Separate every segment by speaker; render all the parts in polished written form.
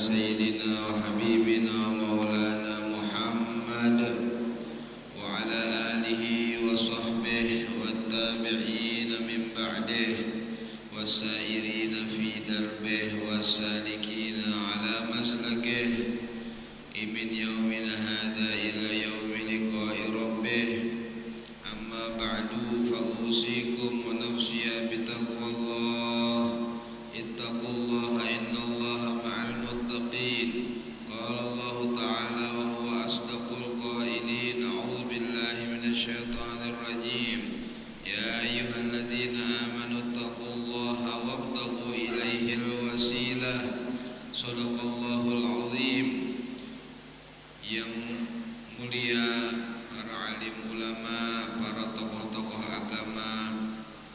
Speaker 1: سيدنا وحبيبنا مولانا محمد وعلى آله وصحبه والتابعين من بعده والسائرين في دربه والسالكين على مسلكه من يومنا هذا إلى يوم لقاء ربه. أما بعد فأوصيكم ونفسي بتقوى الله. اتقوا الله إن الله مع المتقين. قال الله تعالى وهو أصدق القائلين: أعوذ بالله من الشيطان الرجيم. يا أيها الذين آمنوا اتقوا الله وابتغوا إليه الوسيلة. صدق الله العظيم. Yang mulia para alim ulama, para tokoh-tokoh agama,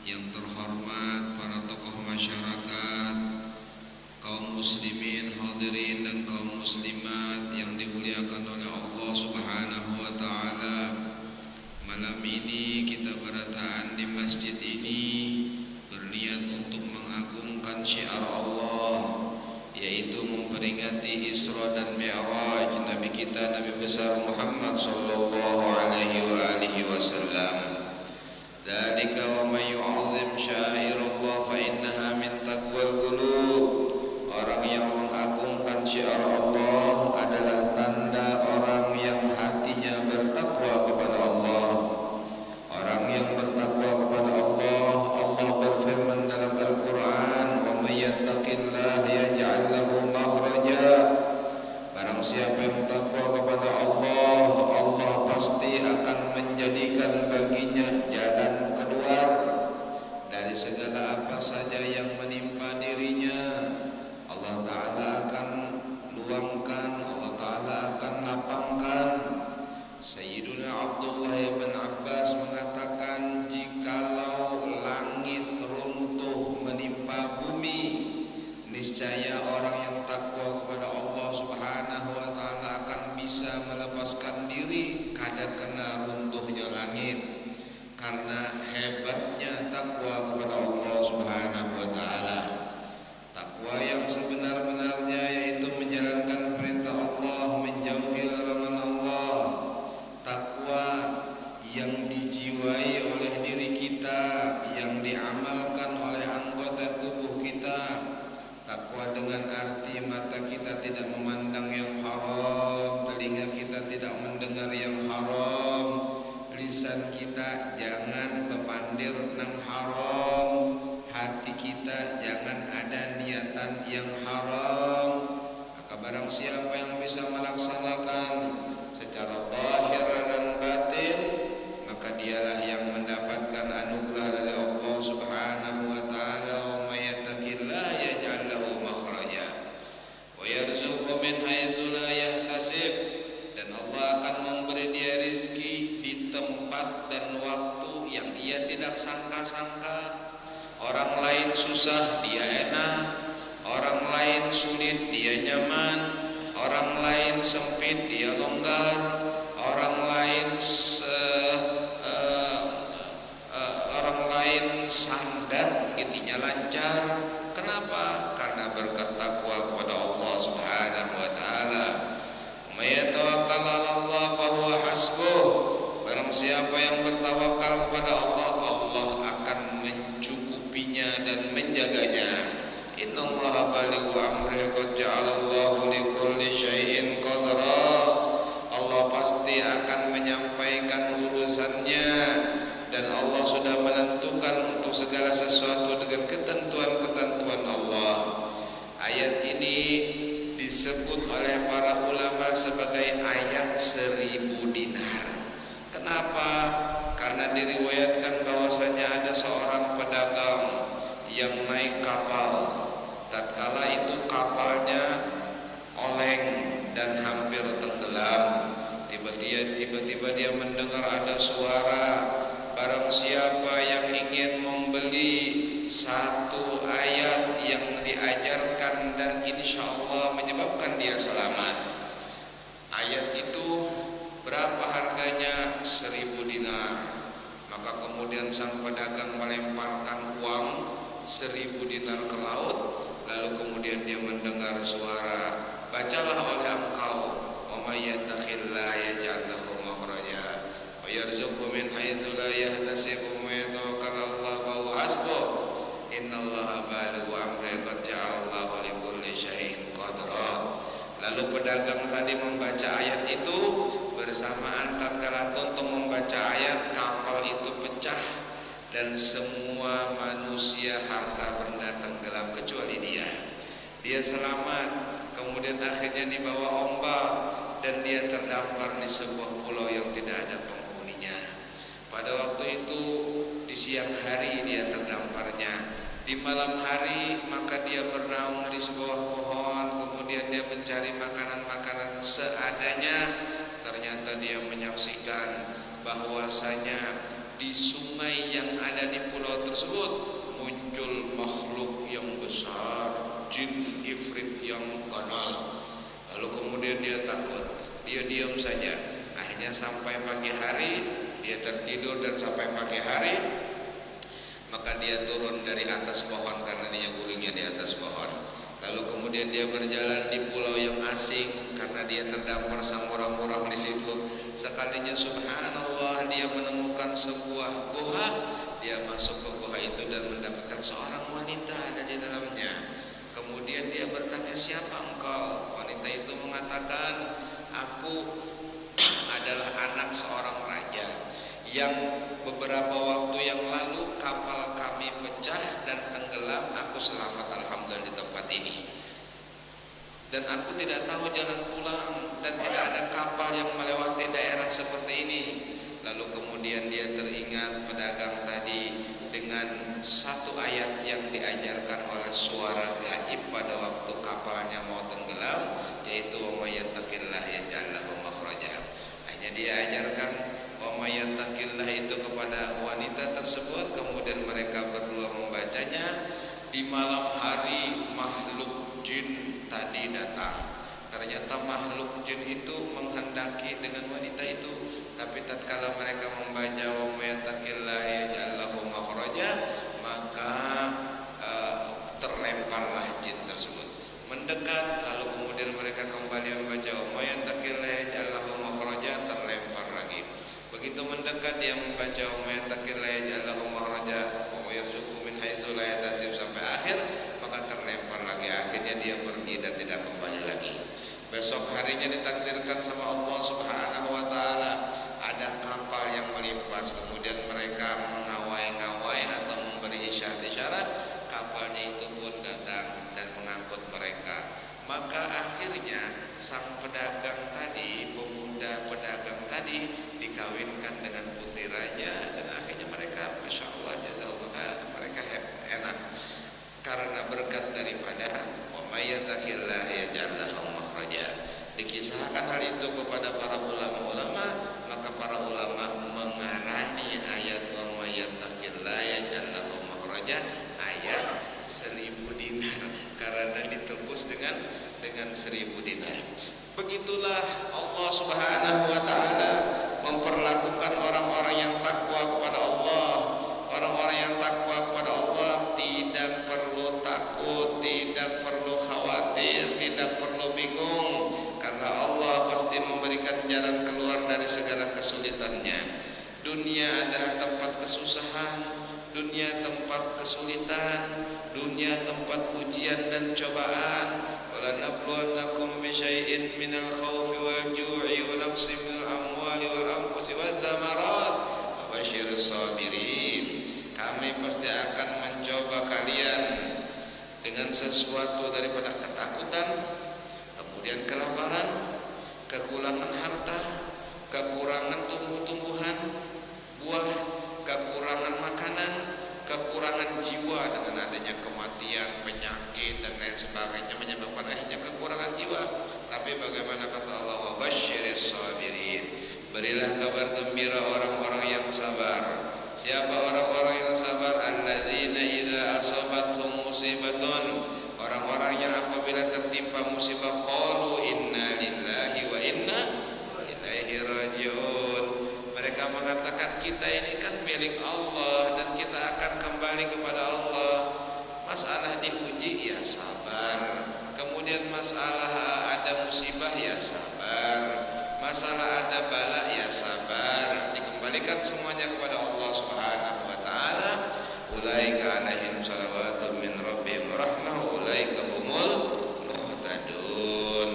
Speaker 1: yang terhormat para tokoh masyarakat, kaum muslimin hadirin dan kaum muslimat yang dimuliakan oleh Allah Subhanahu wa taala. Malam ini kita berataan di masjid ini berniat untuk mengagungkan syiar Allah, yaitu memperingati Isra dan Mi'raj Nabi kita Nabi besar Muhammad sallallahu alaihi wasallam. Dzalika wa may yu'azzim sya'airallah fa innaha min taqwal qulub. Orang yang mengagungkan syiar Allah adalah tanda orang yang hatinya bertakwa kepada Allah. Orang yang bertakwa kepada Allah, Allah berfirman dalam Al-Qur'an, "Wa may yattaqillaha yaj'al lahu makhraja." Barang siapa yang takwa kepada Allah, Allah pasti akan menjadikan baginya jalan keluar dari segala apa saja yang menimpa dirinya. Allah Ta'ala akan luangkan, Allah Ta'ala akan lapangkan. Sayyiduna Abdullah bin Abbas mengatakan, jikalau langit runtuh menimpa bumi, niscaya orang yang takwa kepada Allah Subhanahu wa taala akan bisa melepaskan diri kena runtuhnya langit. Karena hebatnya takwa kepada Allah Subhanahu wa taala. Takwa yang sebenar-benarnya yaitu menjalankan perintah Allah, menjauhi larangan Allah. Takwa yang dijiwai oleh diri kita, yang diamalkan oleh anggota tubuh kita. Takwa dengan arti mata kita tidak memandang yang haram, telinga kita tidak mendengar yang haram, lisan kita jangan bepandir nang haram, hati kita jangan ada niatan yang haram. Maka barang siapa yang bisa melaksanakan secara zahir dan batin, maka dialah yang mendapatkan anugerah dari Allah Subhanahu wa taala. Wa may yattaqillaha yaj'al lahu makhraja wa yarzuqhu min haitsu la yahtasib. Dan Allah akan memberi dia rezeki di tempat dan waktu yang ia tidak sangka-sangka. Orang lain susah, dia enak. Orang lain sulit, dia nyaman. Orang lain sempit, dia longgar. Orang lain sandat, intinya lancar. Kenapa? Karena berkat takwa kepada Allah Subhanahu wa taala. May yatawakkal 'ala Allah fa huwa hasbuh. Barang siapa yang bertawakal kepada Allah, Allah akan mencukupinya dan menjaganya. Innallaha balighu amrihi qad ja'alallahu likulli syai'in qadra. Allah pasti akan menyampaikan urusannya dan Allah sudah menentukan untuk segala sesuatu dengan ketentuan-ketentuan Allah. Ayat ini disebut oleh para ulama sebagai ayat 1000 dinar. Kenapa? Karena diriwayatkan bahwasanya ada seorang pedagang yang naik kapal. Tatkala itu kapalnya oleng dan hampir tenggelam. Tiba-tiba dia mendengar ada suara, barang siapa yang ingin membeli satu ayat yang diajarkan dan insya Allah menyebabkan dia selamat. Ayat itu berapa harganya? 1000 dinar. Maka kemudian sang pedagang melemparkan uang 1000 dinar ke laut. Lalu kemudian dia mendengar suara, bacalah oleh engkau, wa may yattaqillaha yaj'al lahu makhraja wa yarzuqhu min haitsu la yahtasib wa may yatawakkal 'ala Allah fa huwa hasbuh innallaha balighu amrihi qad ja'alallahu likulli syai'in qadra. Lalu pedagang tadi membaca ayat itu, bersamaan tatkala Tonton membaca ayat, kapal itu pecah dan semua manusia harta benda tenggelam kecuali dia. Dia selamat. Kemudian akhirnya dibawa ombak dan dia terdampar di sebuah pulau yang tidak ada penghuninya. Pada waktu itu di siang hari dia terdamparnya. Di malam hari maka dia bernaung di sebuah pohon. Kemudian dia mencari makanan-makanan seadanya. Ternyata dia menyaksikan bahwasanya di sungai yang ada di pulau tersebut muncul makhluk yang besar, jin ifrit yang ganal. Lalu kemudian dia takut, dia diam saja. Akhirnya sampai pagi hari dia tertidur, dan sampai pagi hari maka dia turun dari atas pohon karena dia gulingnya di atas pohon. Lalu kemudian dia berjalan di pulau yang asing karena dia terdampar sama orang-orang di situ. Sekalinya subhanallah dia menemukan sebuah gua. Dia masuk ke gua itu dan mendapatkan seorang wanita ada di dalamnya. Kemudian dia bertanya, siapa engkau? Wanita itu mengatakan, aku adalah anak seorang raja yang beberapa waktu yang lalu kapal kami pecah dan tenggelam. Aku selamat alhamdulillah di tempat ini, dan aku tidak tahu jalan pulang dan tidak ada kapal yang melewati daerah seperti ini. Lalu kemudian dia teringat pedagang tadi dengan satu ayat yang diajarkan oleh suara gaib pada waktu kapalnya mau tenggelam, yaitu wa may yattaqillaha yaj'al lahu makhraja. Hanya dia ajarkan wa may yattaqillaha itu kepada wanita tersebut. Kemudian mereka berdua membacanya. Di malam hari makhluk jin tadi datang. Ternyata makhluk jin itu menghendaki dengan wanita itu, tapi tatkala mereka membaca wa may yattaqillaha yaj'al lahu makhraja, maka terlemparlah jin tersebut mendekat. Lalu kemudian mereka kembali membaca wa may yattaqillaha yaj'al lahu makhraja, terlempar lagi. Begitu mendekat dia membaca wa may yattaqillaha yaj'al lahu makhraja wa yarzuqhu min haitsu la yahtasib sampai akhir, maka terlempar lagi. Akhirnya dia pergi dan tidak kembali lagi. Besok harinya ditakdirkan sama Allah Subhanahu wa taala ada kapal yang melimpas. Kemudian mereka mengawai-ngawai atau memberi isyarat-isyarat, kapalnya itu pun datang dan mengangkut mereka. Maka akhirnya sang pedagang tadi, pemuda pedagang tadi dikawinkan dengan putri raja, dan akhirnya mereka masya Allah jazakallahu khairan, mereka enak karena berkat daripada wa may yattaqillaha yaj'al lahu makhraja. Dikisahkan hal itu kepada para ulama-ulama, maka para ulama mengarani ayat wa may yattaqillaha yaj'al lahu makhraja ayat 1000 dinar karena ditebus dengan 1000 dinar. Begitulah Allah Subhanahu wa taala memperlakukan orang-orang yang takwa kepada Allah. Orang-orang yang takwa kepada Allah tidak perlu takut, tidak perlu khawatir, tidak perlu bingung, karena Allah pasti memberikan jalan keluar dari segala kesulitannya. Dunia adalah tempat kesusahan, dunia tempat kesulitan, dunia tempat ujian dan cobaan. Wala nabluwannakum bisyai'in minal khawfi wal ju'i wa naqsin minal amwali wal anfusi wal thamarat wa basyirus sabirin. Kami pasti akan mencoba kalian dengan sesuatu daripada ketakutan, kemudian kelaparan, kekurangan harta, kekurangan tumbuh-tumbuhan, buah, kekurangan makanan, kekurangan jiwa dengan adanya kematian, penyakit dan lain sebagainya menyebabkan akhirnya kekurangan jiwa. Tapi bagaimana kata Allah, wa basyiris sabirin, berilah kabar gembira orang-orang yang sabar. Siapa orang-orang yang sabar? Alladzina idza asabathum musibatun, orang-orang yang apabila tertimpa musibah qalu inna lillahi wa inna ilaihi rajiun. Mereka mengatakan kita ini kan milik Allah dan kita akan kembali kepada Allah. Masalah diuji ya sabar. Kemudian kemudian masalah ada musibah ya sabar, masalah ada bala ya sabar, dikembalikan semuanya kepada Allah Subhanahu wa taala. Ulaika alaihim salawatun min rabbihim rahmah ulaika humul muhtadun.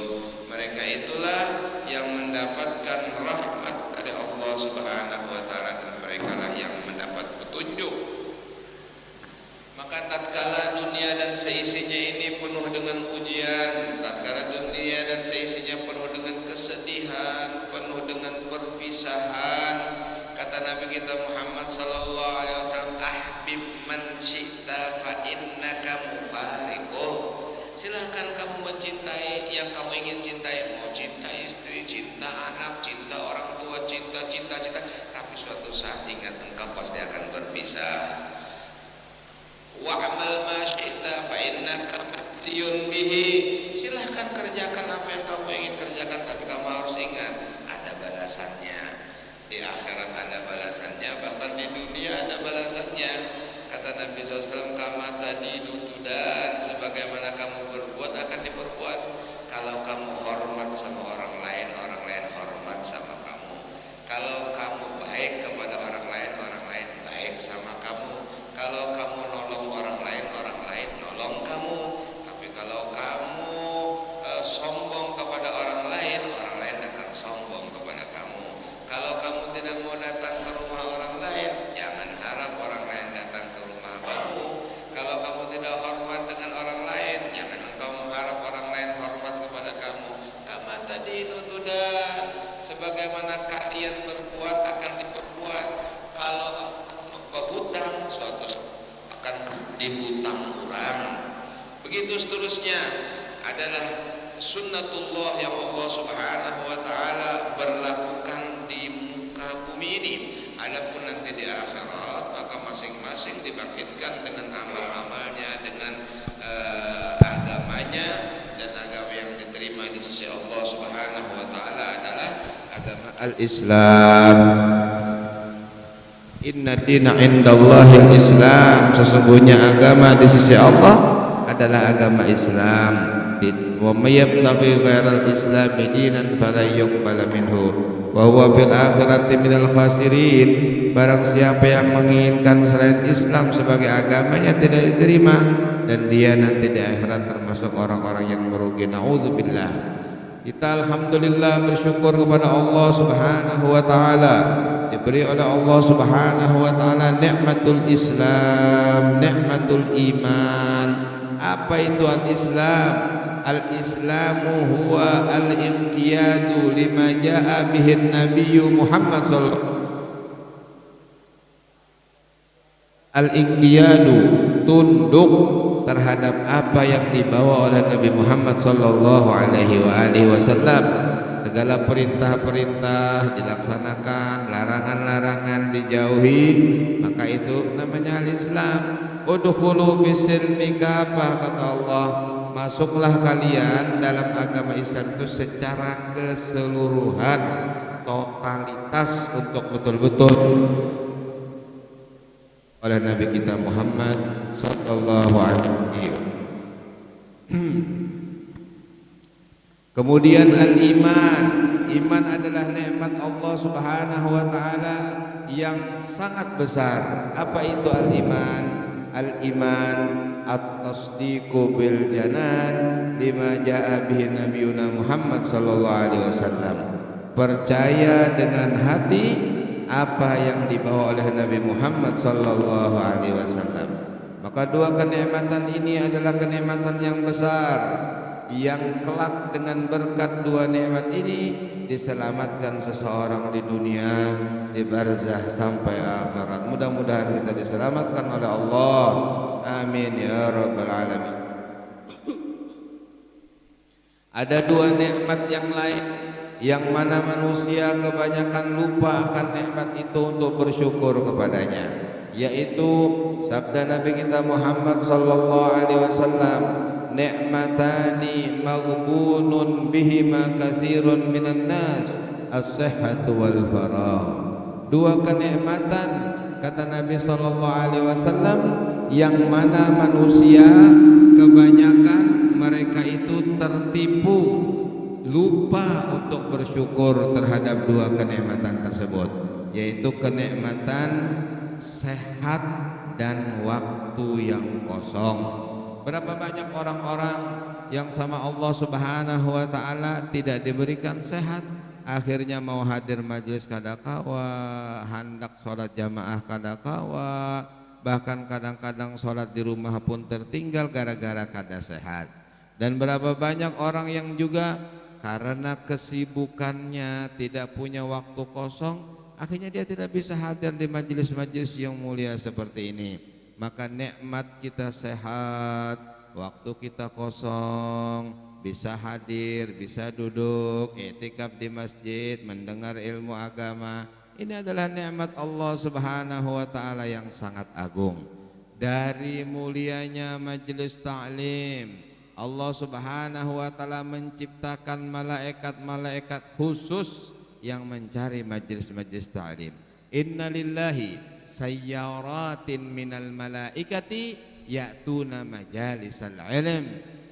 Speaker 1: Mereka itulah yang mendapatkan rahmat dari Allah Subhanahu wa taala dan merekalah yang mendapat petunjuk. Maka tatkala dunia dan seisinya ini penuh dengan ujian, tatkala dunia dan seisinya penuh dengan kesedihan, penuh dengan perpisahan, kata Nabi kita Muhammad sallallahu alaihi wasallam, ahbib man syi'ta fa innaka mufariquh. Silahkan kamu mencintai yang kamu ingin cintai, mau cinta istri, cinta anak, cinta orang tua, cinta, tapi suatu saat ingat engkau pasti akan berpisah. Wa'amal ma syi'ta fa innaka maktiyun bihi. Silahkan kerjakan apa yang kamu ingin kerjakan, tapi kamu harus ingat ada balasannya. Di akhirat ada balasannya, bahkan di dunia ada balasannya. Kata Nabi SAW, kama tadinu tudan, sebagaimana kamu berbuat akan diperbuat. Kalau kamu hormat sama orang lain hormat sama kamu. Kalau kamu baik kepada orang lain baik sama kamu. Kalau kamu nolong orang lain nolong kamu. Tapi kalau kamu sombong kepada orang lain akan sombong kepada kamu. Kalau kamu tidak mau datang ke rumah orang lain, jangan harap orang lain datang ke rumah kamu. Kalau kamu tidak hormat dengan orang lain, jangan engkau mengharap orang lain hormat kepada kamu. Kama tadinu tudan, sebagaimana kalian berbuat akan diperbuat. Kalau berhutang, suatu akan dihutang orang. Begitu seterusnya adalah sunnatullah yang Allah Subhanahu wa taala berlakukan di muka bumi ini. Adapun nanti di akhirat maka masing-masing dibangkitkan dengan amal-amalnya, dengan agamanya, dan agama yang diterima di sisi Allah Subhanahu wa taala adalah agama al-Islam. Inna dina indallahil Islam, sesungguhnya agama di sisi Allah adalah agama Islam. Wa may yabtaghi ghairal islami dinan falan yuqbala minhu wa huwa fil akhirati minal khasirin. Barang siapa yang menginginkan selain Islam sebagai agamanya tidak diterima, dan dia nanti di akhirat termasuk orang-orang yang merugi. Naudzubillah. Kita alhamdulillah bersyukur kepada Allah Subhanahu wa taala, diberi oleh Allah Subhanahu wa taala nikmatul Islam, nikmatul iman. Apa itu al-Islam? Al-Islamu huwa al-inqiyadu lima jaa bihi Nabi Muhammad sallallahu alaihi wasallam. Al-inqiyadu, tunduk terhadap apa yang dibawa oleh Nabi Muhammad sallallahu alaihi wasallam. Segala perintah-perintah dilaksanakan, larangan-larangan dijauhi, maka itu namanya al-Islam. Udkhulu fis-silmi kafah, kata Allah, masuklah kalian dalam agama Islam itu secara keseluruhan, totalitas, untuk betul-betul oleh Nabi kita Muhammad sallallahu alaihi wasallam. Kemudian al-iman. Iman adalah nikmat Allah Subhanahu wa taala yang sangat besar. Apa itu al-iman? Al-iman at-tasdiqu bil janan lima jaa bihi nabiyuna Muhammad sallallahu alaihi wasallam. Percaya dengan hati apa yang dibawa oleh Nabi Muhammad sallallahu alaihi wasallam. Maka dua kenikmatan ini adalah kenikmatan yang besar, yang kelak dengan berkat dua nikmat ini diselamatkan seseorang di dunia, di barzah sampai akhirat. Mudah-mudahan kita diselamatkan oleh Allah. Amin ya rabbal alamin. Ada dua nikmat yang lain yang mana manusia kebanyakan lupa akan nikmat itu untuk bersyukur kepadanya, yaitu sabda Nabi kita Muhammad sallallahu alaihi wasallam, ni'matani maghbunun bihima katsirun minan nas, as-sihhatu wal faragh. Dua kenikmatan, kata Nabi sallallahu alaihi wasallam, yang mana manusia kebanyakan mereka itu itu tertipu, lupa untuk bersyukur terhadap dua kenikmatan tersebut, yaitu kenikmatan sehat dan waktu yang kosong. Berapa banyak orang-orang yang sama Allah Subhanahu wa taala tidak diberikan sehat, akhirnya mau hadir majelis kada kawa, hendak sholat jamaah kada kawa, bahkan kadang-kadang sholat di rumah pun tertinggal gara-gara kada sehat. Dan berapa banyak orang yang juga karena kesibukannya tidak punya waktu kosong, akhirnya dia tidak bisa hadir di majelis-majelis yang mulia seperti ini. Maka nikmat kita sehat, waktu kita kosong, bisa hadir, bisa duduk, i'tikaf di masjid, mendengar ilmu agama, ini adalah nikmat Allah Subhanahu wa taala yang sangat agung. Dari mulianya majelis ta'lim, Allah Subhanahu wa taala menciptakan malaikat-malaikat khusus yang mencari majelis-majelis ta'lim. Inna lillahi sayyaratin minal malaikati ya'tuna majalisal ilm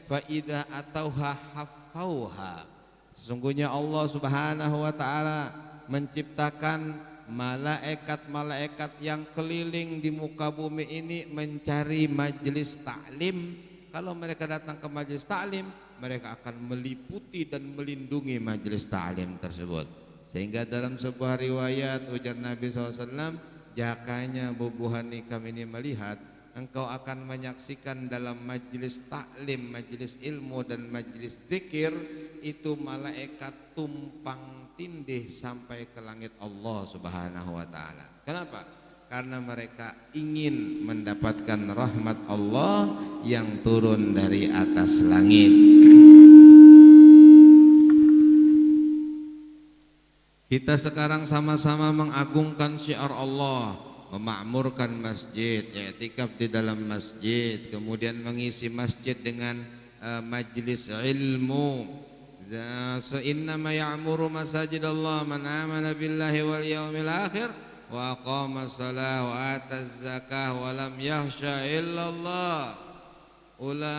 Speaker 1: fa idza atauha haffauha. Sesungguhnya Allah Subhanahu wa taala menciptakan malaikat-malaikat yang keliling di muka bumi ini mencari majelis taklim. Kalau mereka datang ke majelis taklim, mereka akan meliputi dan melindungi majelis taklim tersebut. Sehingga dalam sebuah riwayat ujar Nabi SAW, jakanya bubuhan kami ini melihat engkau akan menyaksikan dalam majelis taklim, majelis ilmu dan majelis zikir itu malaikat tumpang tindih sampai ke langit Allah Subhanahu wa taala. Kenapa? Karena mereka ingin mendapatkan rahmat Allah yang turun dari atas langit. Kita sekarang sama-sama mengagungkan syiar Allah, memakmurkan masjid, i'tikaf di dalam masjid, kemudian mengisi masjid dengan majlis ilmu. Innama ya'muru masajidallah man amana billahi wal yawmil akhir wa aqama shalah wa ataz zakah wa lam yakhsha illallah ula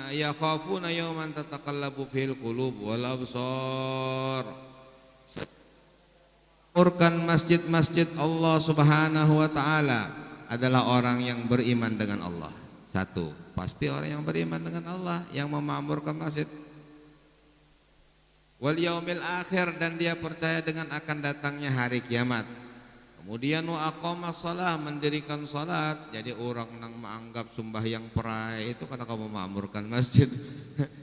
Speaker 1: yakhafuna yawman tataqallabu fil qulub wal absar. Mengurkan masjid-masjid Allah Subhanahu wa taala adalah orang yang beriman dengan Allah. Satu, pasti orang yang beriman dengan Allah yang memakmurkan masjid. Wal yaumil akhir, dan dia percaya dengan akan datangnya hari kiamat. Kemudian wa aqamas shalah, mendirikan salat. Jadi orang yang menganggap sembahyang perai itu karena kamu memakmurkan masjid.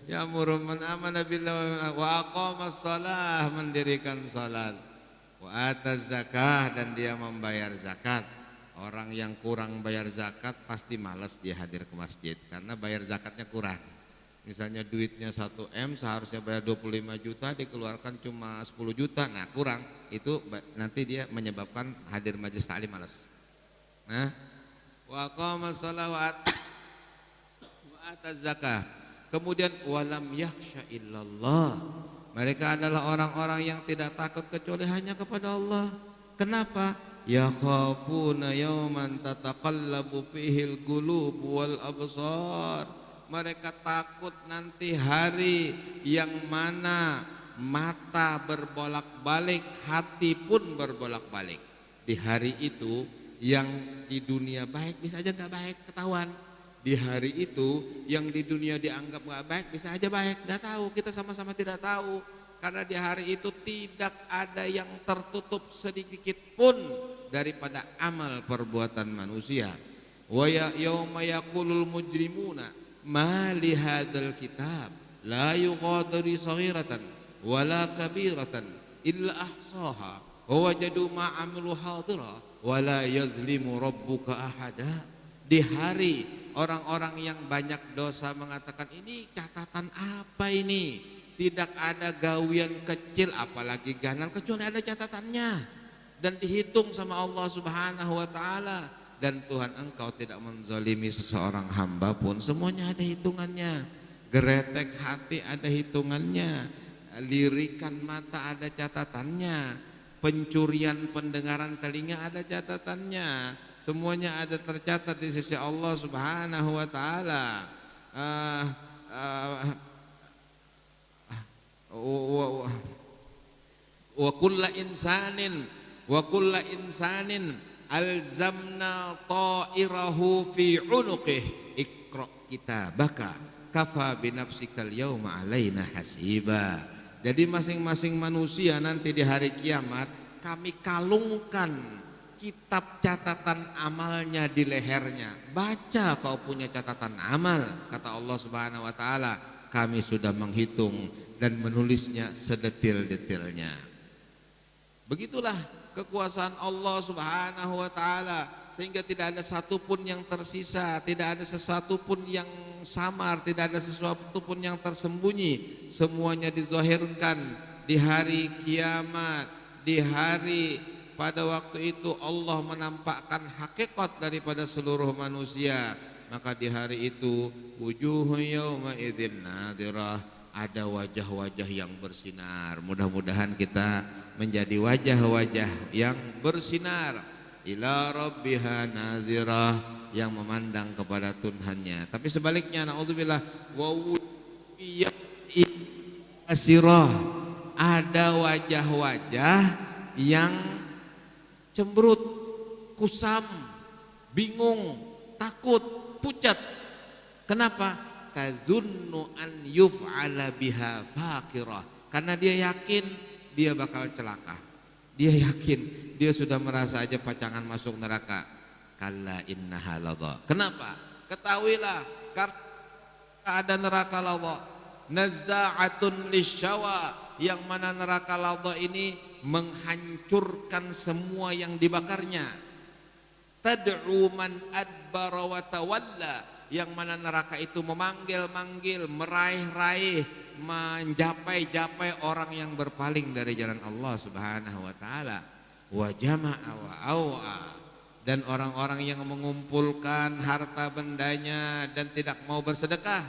Speaker 1: Ya muru man amana billahi wa aqamas shalah, mendirikan salat. Wa ataz zakah, dan dia membayar zakat. Orang yang kurang bayar zakat pasti malas dia hadir ke masjid karena bayar zakatnya kurang. Misalnya duitnya 1M seharusnya bayar 25 juta, dikeluarkan cuma 10 juta, nah kurang. Itu nanti dia menyebabkan hadir majelis taklim malas. Nah, wa aqamas shalah wa ataz zakah. Kemudian walam yakhsha illallah. Mereka adalah orang-orang yang tidak takut kecuali hanya kepada Allah. Kenapa? Yakhafuna yawman tataqallabu fihil qulub wal absar. Mereka takut nanti hari yang mana mata berbolak-balik, hati pun berbolak-balik. Di hari itu yang di dunia baik bisa aja gak baik ketahuan. Di hari itu yang di dunia dianggap gak baik bisa aja baik, gak tahu, kita sama-sama tidak tahu. Karena di hari itu tidak ada yang tertutup sedikit pun daripada amal perbuatan manusia. Wa yauma yaqulul mujrimuna ma li hadzal kitab la yughadiru saghiratan wala kabiratan illa ahsaha wa wajadu ma amilu hadira wa la yazlimu rabbuka ahada. Di hari orang-orang yang banyak dosa mengatakan, ini catatan apa ini? Tidak ada gawian kecil apalagi ganan kecuali ada catatannya dan dihitung sama Allah Subhanahu wa taala. Dan Tuhan engkau tidak menzalimi seseorang hamba pun, semuanya ada hitungannya. Geretek hati ada hitungannya, lirikan mata ada catatannya, pencurian pendengaran telinga ada catatannya. Semuanya ada tercatat di sisi Allah Subhanahu wa taala. wa kulla insanin alzamna ta'irahu fi unuqih iqra kitabaka kafa binafsikal yawma alaina hasiba. Jadi masing-masing manusia nanti di hari kiamat kami kalungkan kitab catatan amalnya di lehernya. Baca kau punya catatan amal, kata Allah Subhanahu wa taala, kami sudah menghitung dan menulisnya sedetil-detilnya. Begitulah kekuasaan Allah Subhanahu wa taala, sehingga tidak ada satupun yang tersisa, tidak ada sesuatu pun yang samar, tidak ada sesuatu pun yang tersembunyi. Semuanya dizahirkan di hari kiamat, di hari pada waktu itu Allah menampakkan hakikat daripada seluruh manusia. Maka di hari itu wujuhun yauma idzin nadhirah, ada wajah-wajah yang bersinar. Mudah-mudahan kita menjadi wajah-wajah yang bersinar, ila rabbiha nadhirah, yang memandang kepada Tuhannya. Tapi sebaliknya, naudzubillah, wa asirah, ada wajah-wajah yang cemberut, kusam, bingung, takut, pucat. Kenapa? Tazunnu an yuf'ala biha faqirah. Karena dia yakin dia bakal celaka. Dia yakin dia sudah merasa aja pacangan masuk neraka. Kalla innaha ladha. Kenapa? Ketahuilah, karena ada neraka ladha, nazza'atun lisyawa, yang mana neraka ladha ini menghancurkan semua yang dibakarnya. Tad'u man adbara wa tawalla, yang mana neraka itu memanggil-manggil, meraih-raih, menjapai-japai orang yang berpaling dari jalan Allah Subhanahu wa taala. Wa jama'a wa aw'a, dan orang-orang yang mengumpulkan harta bendanya dan tidak mau bersedekah.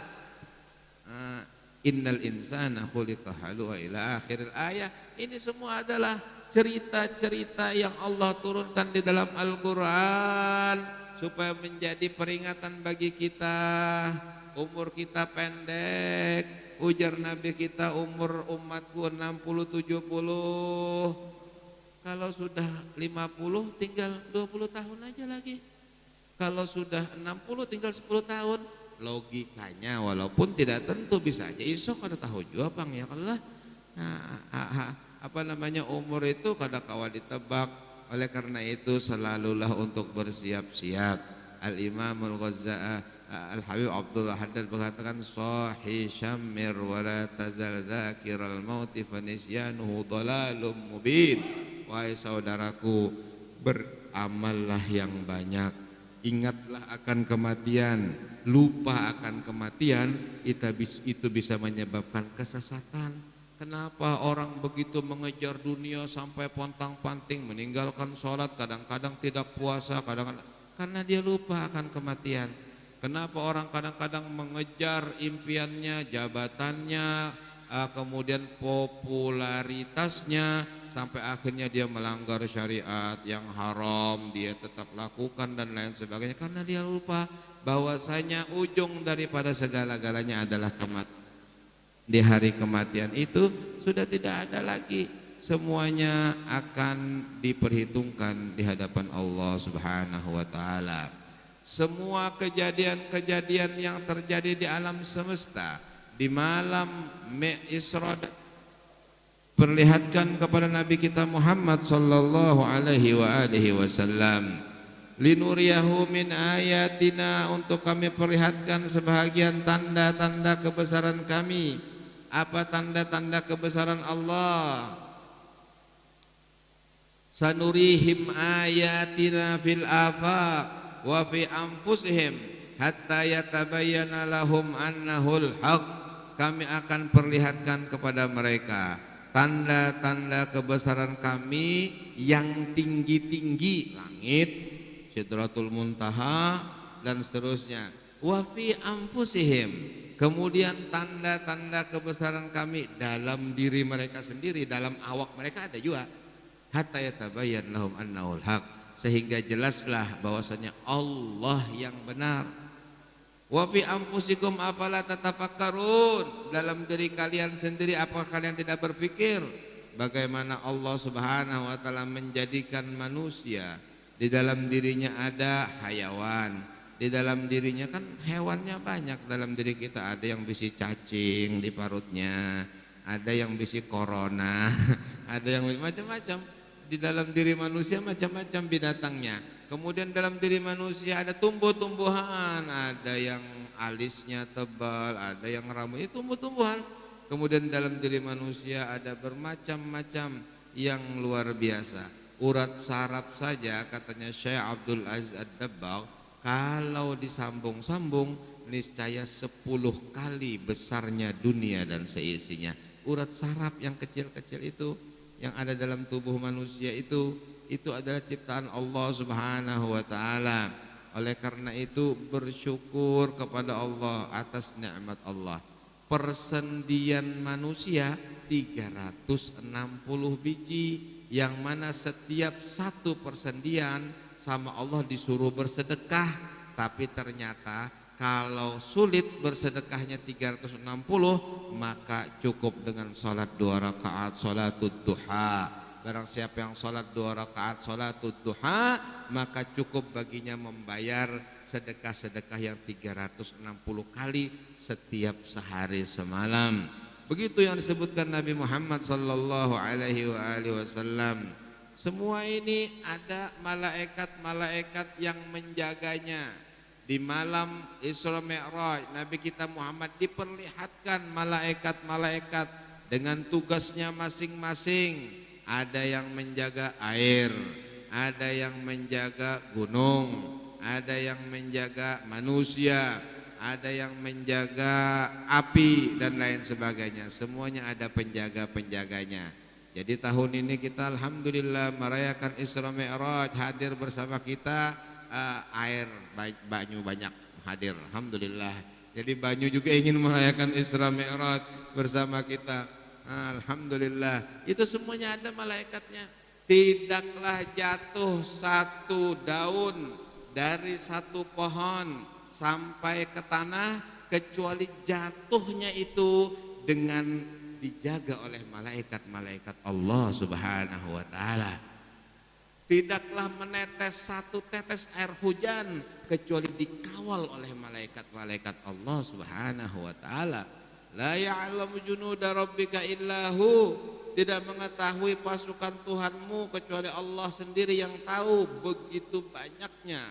Speaker 1: Innal insana khuliqa halu'a ila akhiril ayat. Ini semua adalah cerita-cerita yang Allah turunkan di dalam Al-Quran supaya menjadi peringatan bagi kita. Umur kita pendek, ujar Nabi kita, umur umatku 60-70. Kalau sudah 50 tinggal 20 tahun aja lagi. Kalau sudah 60 tinggal 10 tahun. Logikanya walaupun tidak tentu, bisa aja isok ada tahu juga Bang ya, kalau lah umur itu kada kawal ditebak. Oleh karena itu selalulah untuk bersiap-siap. Al-Imam Al-Ghazali Al-Habib Abdullah Haddad mengatakan, sahi syammir wa la tazal dzakiral mauti fa nisyanuhu dhalalum mubin. Wahai saudaraku, beramallah yang banyak, ingatlah akan kematian. Lupa akan kematian itu bisa menyebabkan kesesatan. Kenapa orang begitu mengejar dunia sampai pontang-panting, meninggalkan sholat, kadang-kadang tidak puasa, kadang-kadang karena dia lupa akan kematian. Kenapa orang kadang-kadang mengejar impiannya, jabatannya, kemudian popularitasnya, sampai akhirnya dia melanggar syariat yang haram, dia tetap lakukan dan lain sebagainya, karena dia lupa bahwasanya ujung daripada segala-galanya adalah kematian. Di hari kematian itu sudah tidak ada lagi, semuanya akan diperhitungkan di hadapan Allah Subhanahu wa taala. Semua kejadian-kejadian yang terjadi di alam semesta di malam Mi'raj perlihatkan kepada Nabi kita Muhammad sallallahu alaihi wasallam. Linuriyahu min ayatina, untuk kami perlihatkan sebahagian tanda-tanda kebesaran kami. Apa tanda-tanda kebesaran Allah? Sanurihim ayatina fil afaq wa fi anfusihim hatta yatabayyana lahum annahul haq. Kami akan perlihatkan kepada mereka tanda-tanda kebesaran kami yang tinggi-tinggi, langit, Sidratul Muntaha dan seterusnya. Wa fi anfusihim, kemudian tanda-tanda kebesaran kami dalam diri mereka sendiri, dalam awak mereka ada juga. Hatta yatabayyan lahum annahul haq, sehingga jelaslah bahwasanya Allah yang benar. Wa fi anfusikum afala tatafakkarun, dalam diri kalian sendiri apakah kalian tidak berpikir bagaimana Allah Subhanahu wa taala menjadikan manusia, di dalam dirinya ada hayawan, di dalam dirinya kan hewannya banyak, dalam diri kita ada yang bisi cacing di parutnya, ada yang bisi corona, ada yang macam-macam. Di dalam diri manusia macam-macam binatangnya. Kemudian dalam diri manusia ada tumbuh-tumbuhan, ada yang alisnya tebal, ada yang rambutnya tumbuh-tumbuhan. Kemudian dalam diri manusia ada bermacam-macam yang luar biasa. Urat saraf saja katanya Syekh Abdul Aziz Ad-Dabbagh, kalau disambung-sambung niscaya 10 kali besarnya dunia dan seisinya. Urat saraf yang kecil-kecil itu yang ada dalam tubuh manusia itu adalah ciptaan Allah Subhanahu wa taala. Oleh karena itu bersyukur kepada Allah atas nikmat Allah. Persendian manusia 360 biji, yang mana setiap satu persendian sama Allah disuruh bersedekah, tapi ternyata kalau sulit bersedekahnya 360, maka cukup dengan sholat 2 rakaat sholatud duha. Barang siapa yang sholat 2 rakaat sholatud duha, maka cukup baginya membayar sedekah-sedekah yang 360 kali setiap sehari semalam. Begitu yang disebutkan Nabi Muhammad sallallahu alaihi wasallam. Semua ini ada malaikat-malaikat yang menjaganya. Di malam Isra Mi'raj Nabi kita Muhammad diperlihatkan malaikat-malaikat dengan tugasnya masing-masing. Ada yang menjaga air, ada yang menjaga gunung, ada yang menjaga manusia, ada yang menjaga api dan lain sebagainya. Semuanya ada penjaga-penjaganya. Jadi tahun ini kita alhamdulillah merayakan Isra Mi'raj, hadir bersama kita air banyu banyak hadir, alhamdulillah. Jadi banyu juga ingin merayakan Isra Mi'raj bersama kita, alhamdulillah. Itu semuanya ada malaikatnya. Tidaklah jatuh satu daun dari satu pohon sampai ke tanah kecuali jatuhnya itu dengan dijaga oleh malaikat-malaikat Allah Subhanahu wa taala. Tidaklah menetes satu tetes air hujan kecuali dikawal oleh malaikat-malaikat Allah Subhanahu wa taala. La ya'lamu junuda rabbika illahu, tidak mengetahui pasukan Tuhanmu kecuali Allah sendiri yang tahu. Begitu banyaknya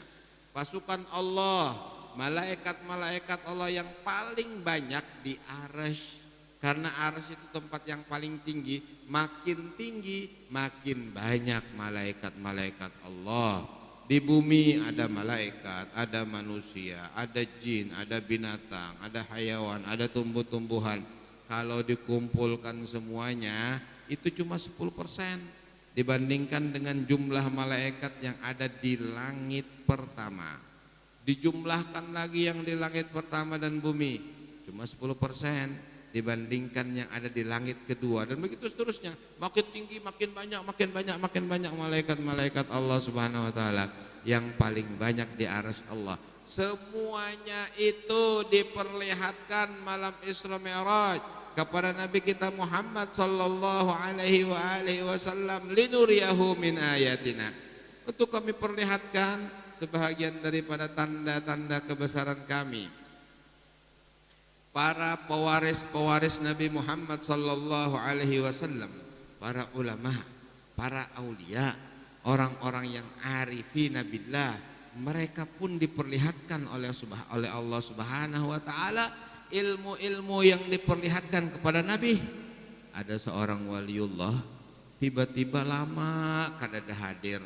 Speaker 1: pasukan Allah, malaikat-malaikat Allah yang paling banyak di Arsy. Karena Arsy itu tempat yang paling tinggi, makin tinggi makin banyak malaikat-malaikat Allah. Di bumi ada malaikat, ada manusia, ada jin, ada binatang, ada hayawan, ada tumbuh-tumbuhan. Kalau dikumpulkan semuanya itu cuma 10% dibandingkan dengan jumlah malaikat yang ada di langit pertama. Dijumlahkan lagi yang di langit pertama dan bumi cuma 10% dibandingkan yang ada di langit kedua, dan begitu seterusnya. Makin tinggi makin banyak, makin banyak malaikat-malaikat Allah Subhanahu wa taala. Yang paling banyak di arsy Allah. Semuanya itu diperlihatkan malam Isra Mi'raj kepada Nabi kita Muhammad sallallahu alaihi wasallam, linuriyahu min ayatina, untuk kami perlihatkan sebahagian daripada tanda-tanda kebesaran kami. Para pewaris-pewaris Nabi Muhammad sallallahu alaihi wasallam, para ulama, para aulia, orang-orang yang arifina billah, mereka pun diperlihatkan oleh Allah Subhanahu wa taala ilmu-ilmu yang diperlihatkan kepada Nabi. Ada seorang waliullah tiba-tiba lama kadada hadir.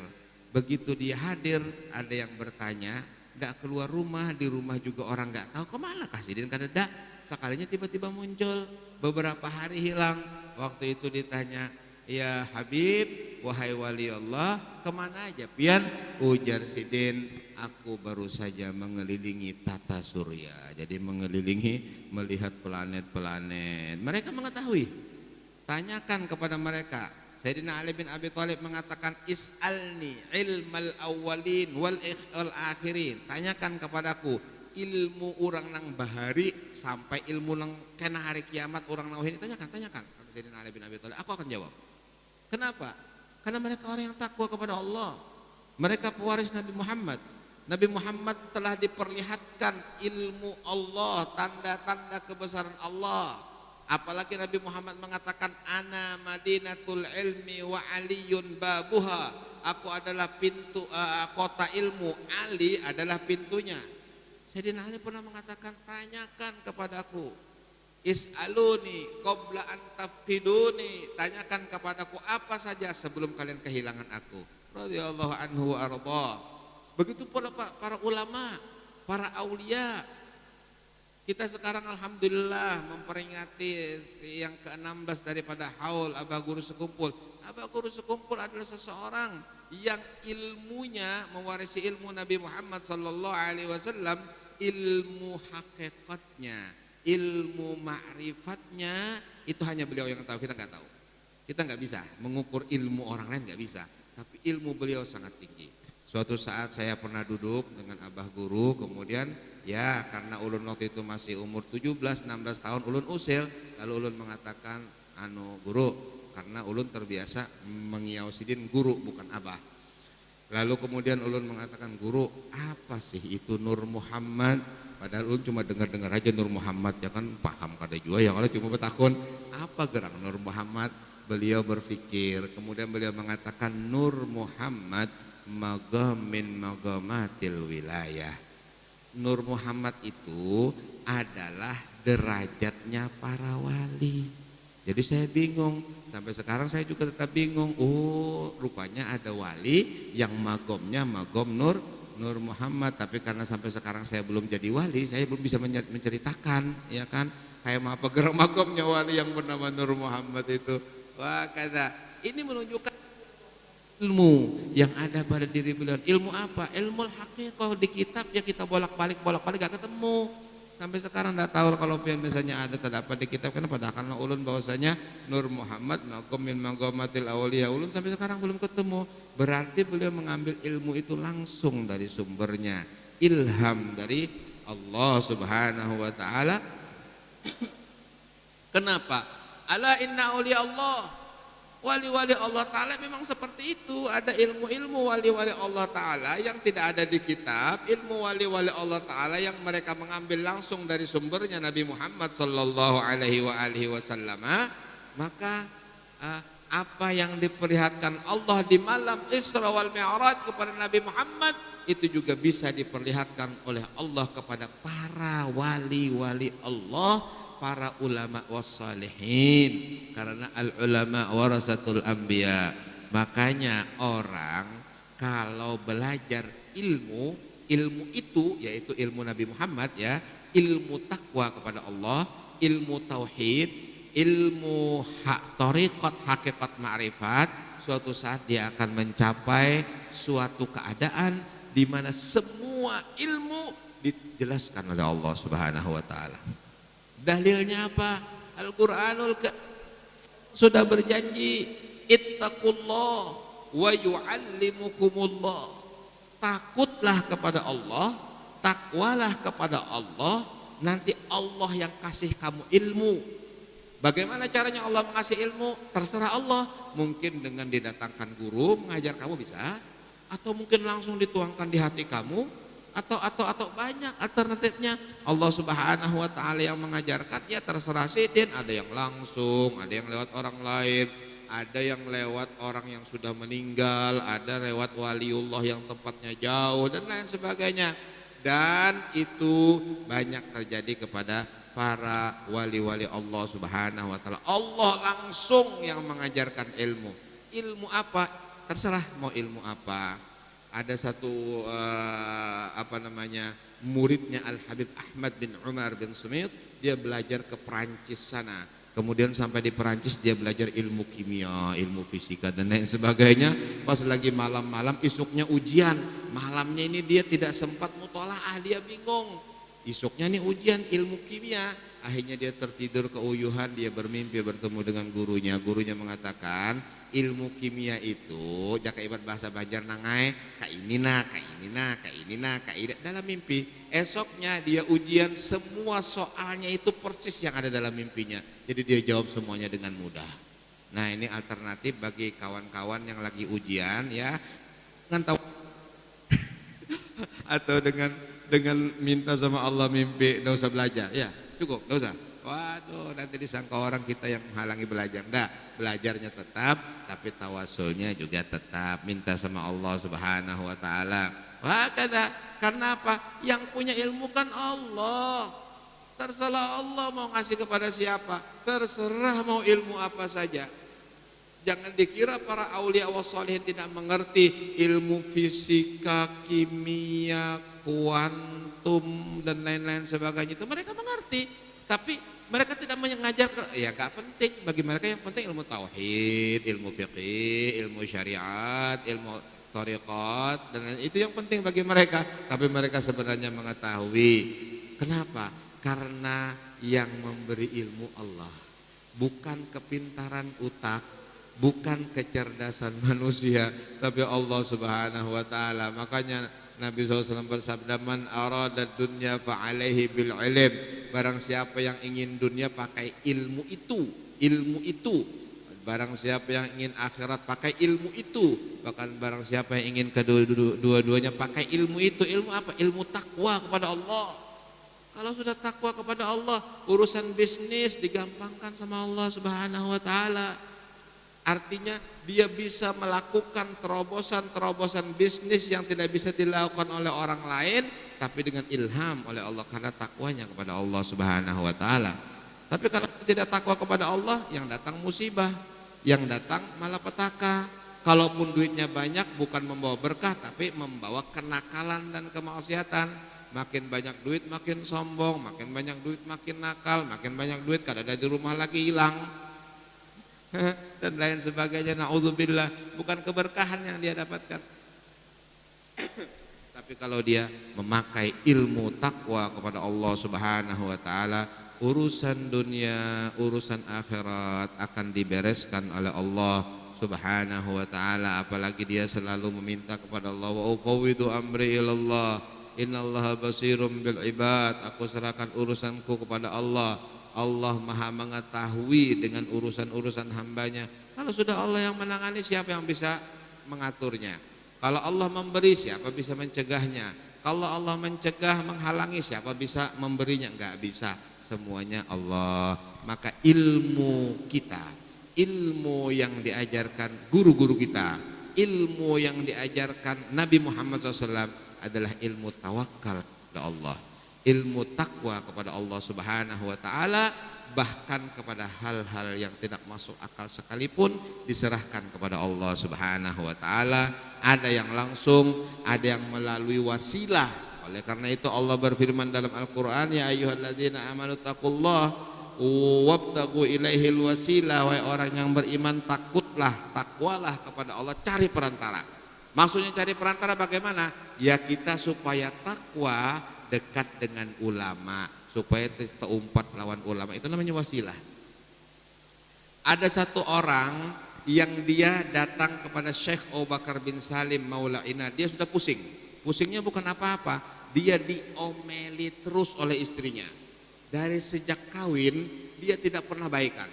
Speaker 1: Begitu dia hadir, ada yang bertanya, enggak keluar rumah, di rumah juga orang enggak tahu kemana kasidin kadada. Sekalinya tiba-tiba muncul, beberapa hari hilang. Waktu itu ditanya, ya Habib, wahai wali Allah, kemana aja pian? Ujar sidin, aku baru saja mengelilingi tata surya. Jadi mengelilingi, melihat planet-planet. Mereka mengetahui. Tanyakan kepada mereka. Sayyidina Ali bin Abi Thalib mengatakan, is'alni ilmal awwalin wal akhirin. Tanyakan kepadaku
Speaker 2: ilmu orang nang bahari sampai ilmu nang kena hari kiamat orang nang ini tanyakan kata Sayyidina Ali bin Abi Thalib. Aku akan jawab. Kenapa? Karena mereka orang yang takwa kepada Allah. Mereka pewaris Nabi Muhammad. Nabi Muhammad telah diperlihatkan ilmu Allah, tanda-tanda kebesaran Allah. Apalagi Nabi Muhammad mengatakan ana madinatul ilmi wa aliyun babuha. Aku adalah pintu kota ilmu, Ali adalah pintunya. Sayyidina Ali pernah mengatakan, tanyakan kepadaku, is'aluni qabla an tafqiduni, tanyakan kepadaku apa saja sebelum kalian kehilangan aku. Radhiyallahu anhu wa arda. Begitu pula para ulama, para aulia. Kita sekarang alhamdulillah memperingati yang ke-16 daripada haul Abah Guru Sekumpul. Abah Guru Sekumpul adalah seseorang yang ilmunya mewarisi ilmu Nabi Muhammad sallallahu alaihi wasallam, ilmu hakikatnya, ilmu ma'rifatnya itu hanya beliau yang tahu, kita nggak tahu. Kita nggak bisa mengukur ilmu orang lain, nggak bisa. Tapi ilmu beliau sangat tinggi. Suatu saat saya pernah duduk dengan Abah Guru, kemudian ya karena ulun waktu itu masih umur 17-16 tahun, ulun usil, lalu ulun mengatakan, Guru, karena ulun terbiasa mengiausidin guru bukan abah. Lalu kemudian ulun mengatakan, Guru, apa sih itu Nur Muhammad? Padahal ulun cuma dengar-dengar aja Nur Muhammad, ya kan paham kada juga ya, kalau cuma bertakun apa gerang Nur Muhammad. Beliau berpikir, kemudian beliau mengatakan, Nur Muhammad magamin magamatil wilayah. Nur Muhammad itu adalah derajatnya para wali. Jadi saya bingung, sampai sekarang saya juga tetap bingung. Oh, rupanya ada wali yang magomnya magom Nur Muhammad. Tapi karena sampai sekarang saya belum jadi wali, saya belum bisa menceritakan, ya kan? Kayak apa gerak magomnya wali yang bernama Nur Muhammad itu. Wah, kata ini menunjukkan ilmu yang ada pada diri beliau. Ilmu apa? Ilmu hakikat di kitab ya kita bolak-balik gak ketemu. Sampai sekarang enggak tahu kalau misalnya ada terdapat di kitab, kenapa? Karena ulun bahwasanya Nur Muhammad magom min magomatil awliya, ulun sampai sekarang belum ketemu. Berarti beliau mengambil ilmu itu langsung dari sumbernya, ilham dari Allah Subhanahu wa taala. Kenapa? Ala inna awliya Allah, wali-wali Allah Ta'ala memang seperti itu. Ada ilmu-ilmu wali-wali Allah Ta'ala yang tidak ada di kitab, ilmu wali-wali Allah Ta'ala yang mereka mengambil langsung dari sumbernya Nabi Muhammad Sallallahu Alaihi Wasallam. Maka apa yang diperlihatkan Allah di malam Isra wal Mi'raj kepada Nabi Muhammad, itu juga bisa diperlihatkan oleh Allah kepada para wali-wali Allah, para ulama wassalihin, karena al ulama warasatul anbiya. Makanya orang kalau belajar ilmu itu yaitu ilmu Nabi Muhammad, ya, ilmu takwa kepada Allah, ilmu tauhid, ilmu thariqat hakikat ma'rifat, suatu saat dia akan mencapai suatu keadaan di mana semua ilmu dijelaskan oleh Allah Subhanahu wa taala. Dalilnya apa? Al-Qur'anul sudah berjanji, ittaqullah wa yu'allimukumullah. Takutlah kepada Allah, takwalah kepada Allah, nanti Allah yang kasih kamu ilmu. Bagaimana caranya Allah mengasih ilmu? Terserah Allah. Mungkin dengan didatangkan guru mengajar kamu bisa, atau mungkin langsung dituangkan di hati kamu, atau banyak alternatifnya. Allah Subhanahu wa taala yang mengajarkan, ya terserah sidin, ada yang langsung, ada yang lewat orang lain, ada yang lewat orang yang sudah meninggal, ada lewat waliullah yang tempatnya jauh dan lain sebagainya. Dan itu banyak terjadi kepada para wali-wali Allah Subhanahu wa taala. Allah langsung yang mengajarkan ilmu. Ilmu apa? Terserah mau ilmu apa. Ada satu muridnya Al Habib Ahmad bin Umar bin Sumit, dia belajar ke Perancis sana. Kemudian sampai di Perancis dia belajar ilmu kimia, ilmu fisika dan lain sebagainya. Pas lagi malam-malam, isuknya ujian, malamnya ini dia tidak sempat mutolaah, dia bingung. Isuknya ini ujian ilmu kimia. Akhirnya dia tertidur keuyuhan, dia bermimpi bertemu dengan gurunya. Gurunya mengatakan, ilmu kimia itu jaka ibarat bahasa Banjar nangai kainina dalam mimpi. Esoknya dia ujian semua soalnya itu persis yang ada dalam mimpinya. Jadi dia jawab semuanya dengan mudah. Nah, ini alternatif bagi kawan-kawan yang lagi ujian ya. Dengan tahu atau dengan minta sama Allah mimpi, enggak usah belajar. Ya, cukup, enggak usah. Waduh, nanti disangka orang kita yang menghalangi belajar. Enggak, belajarnya tetap, tapi tawasulnya juga tetap. Minta sama Allah Subhanahu wa taala. Wakada, karena apa? Yang punya ilmu kan Allah. Terserah Allah mau ngasih kepada siapa. Terserah mau ilmu apa saja. Jangan dikira para aulia wassalihin tidak mengerti ilmu fisika, kimia, kuantum dan lain-lain sebagainya. Itu mereka mengerti, tapi mereka tidak mengajar. Ya gak penting bagi mereka, yang penting ilmu tauhid, ilmu fiqih, ilmu syariat, ilmu thariqat, dan itu yang penting bagi mereka. Tapi mereka sebenarnya mengetahui. Kenapa? Karena yang memberi ilmu Allah, bukan kepintaran utak, bukan kecerdasan manusia, tapi Allah Subhanahu wa taala. Makanya Nabi SAW bersabda, man arada dunya fa'alaihi bil ilm. Barang siapa yang ingin dunia pakai ilmu itu. Barang siapa yang ingin akhirat pakai ilmu itu. Bahkan barang siapa yang ingin kedua-duanya pakai ilmu itu. Ilmu apa? Ilmu takwa kepada Allah. Kalau sudah takwa kepada Allah, urusan bisnis digampangkan sama Allah Subhanahu wa taala. Artinya dia bisa melakukan terobosan bisnis yang tidak bisa dilakukan oleh orang lain, tapi dengan ilham oleh Allah karena takwanya kepada Allah Subhanahu wa taala. Tapi kalau tidak takwa kepada Allah, yang datang musibah, yang datang malapetaka. Kalaupun duitnya banyak bukan membawa berkah, tapi membawa kenakalan dan kemaksiatan. Makin banyak duit makin sombong, makin banyak duit makin nakal, makin banyak duit kadang-kadang di rumah lagi hilang. Dan lain sebagainya. Na'udzubillah, bukan keberkahan yang dia dapatkan. Tapi kalau dia memakai ilmu takwa kepada Allah Subhanahu wa taala, urusan dunia, urusan akhirat akan dibereskan oleh Allah Subhanahu wa taala. Apalagi dia selalu meminta kepada Allah, wa ufawwidu amri ilallah, innallaha basirum bil ibad. Aku serahkan urusanku kepada Allah. Allah maha mengetahui dengan urusan-urusan hambanya. Kalau sudah Allah yang menangani, siapa yang bisa mengaturnya? Kalau Allah memberi, siapa bisa mencegahnya? Kalau Allah mencegah, menghalangi, siapa bisa memberinya? Enggak bisa, semuanya Allah. Maka ilmu kita, ilmu yang diajarkan guru-guru kita, ilmu yang diajarkan Nabi Muhammad SAW adalah ilmu tawakal kepada Allah, ilmu takwa kepada Allah Subhanahu wa taala. Bahkan kepada hal-hal yang tidak masuk akal sekalipun diserahkan kepada Allah Subhanahu wa taala. Ada yang langsung, ada yang melalui wasilah. Oleh karena itu Allah berfirman dalam Al-Qur'an, ya ayyuhalladzina amanu taqullaha wabtaghu ilaihil wasilah. Wahai orang yang beriman, takutlah, takwalah kepada Allah, cari perantara. Maksudnya cari perantara bagaimana? Ya kita supaya takwa dekat dengan ulama, supaya terumpat lawan ulama, itu namanya wasilah. Ada satu orang yang dia datang kepada Syekh Abu Bakar bin Salim Maula'ina. Dia sudah pusing. Pusingnya bukan apa-apa, dia diomeli terus oleh istrinya. Dari sejak kawin dia tidak pernah baikan.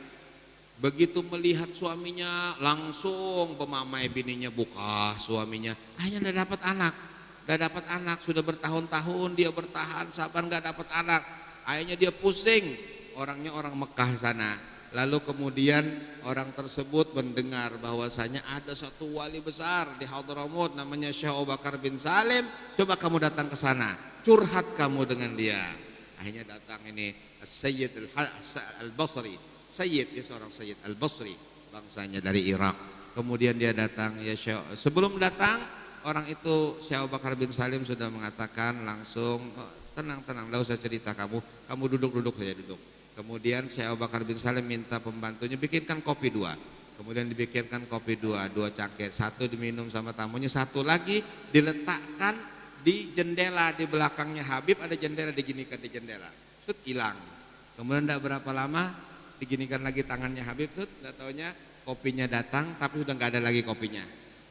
Speaker 2: Begitu melihat suaminya langsung pemamai bininya, buka suaminya. Akhirnya tidak dapat anak, sudah bertahun-tahun dia bertahan sabar nggak dapat anak. Akhirnya dia pusing. Orangnya orang Mekah sana. Lalu kemudian orang tersebut mendengar bahwasanya ada satu wali besar di Hadramaut namanya Syekh Abu Bakar bin Salim. Coba kamu datang ke sana, curhat kamu dengan dia. Akhirnya datang ini Sayyid Al-Basri. Sayyid, dia seorang Sayyid Al-Basri, bangsanya dari Irak. Kemudian dia datang, ya Syekh. Sebelum datang, orang itu Syekh Abu Bakar bin Salim sudah mengatakan langsung, tenang, tidak usah cerita kamu duduk saja duduk. Kemudian Syekh Abu Bakar bin Salim minta pembantunya bikinkan kopi 2. Kemudian dibikinkan kopi 2 cangkir, 1 diminum sama tamunya, 1 lagi diletakkan di jendela di belakangnya Habib, ada jendela, diginikan di jendela, hilang. Kemudian tidak berapa lama diginikan lagi tangannya Habib, tidak taunya kopinya datang tapi udah nggak ada lagi kopinya,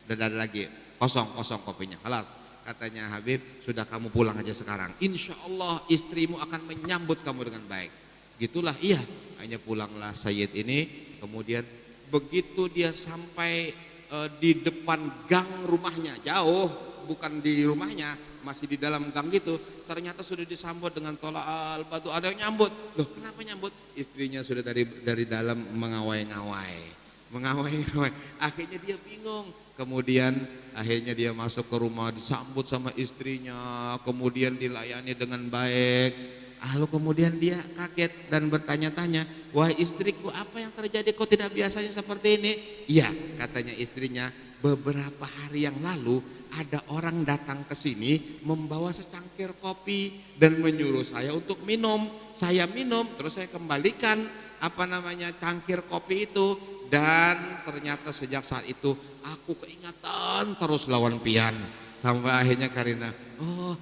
Speaker 2: udah nggak ada lagi, kosong kopinya. Halas, katanya Habib, sudah kamu pulang aja sekarang. Insya Allah istrimu akan menyambut kamu dengan baik. Gitulah, iya. Hanya pulanglah Sayyid ini. Kemudian begitu dia sampai di depan gang rumahnya, jauh, bukan di rumahnya, masih di dalam gang gitu, ternyata sudah disambut dengan tolak batu. Ada yang nyambut. Loh, kenapa nyambut? Istrinya sudah dari dalam mengawai-ngawai. Akhirnya dia bingung. Kemudian akhirnya dia masuk ke rumah, disambut sama istrinya, kemudian dilayani dengan baik. Lalu kemudian dia kaget dan bertanya-tanya, wah istriku, apa yang terjadi, kok tidak biasanya seperti ini? Iya, katanya istrinya, beberapa hari yang lalu ada orang datang ke sini membawa secangkir kopi dan menyuruh saya untuk minum. Saya minum, terus saya kembalikan cangkir kopi itu, dan ternyata sejak saat itu aku keingatan terus lawan pian. Sampai akhirnya Karina, oh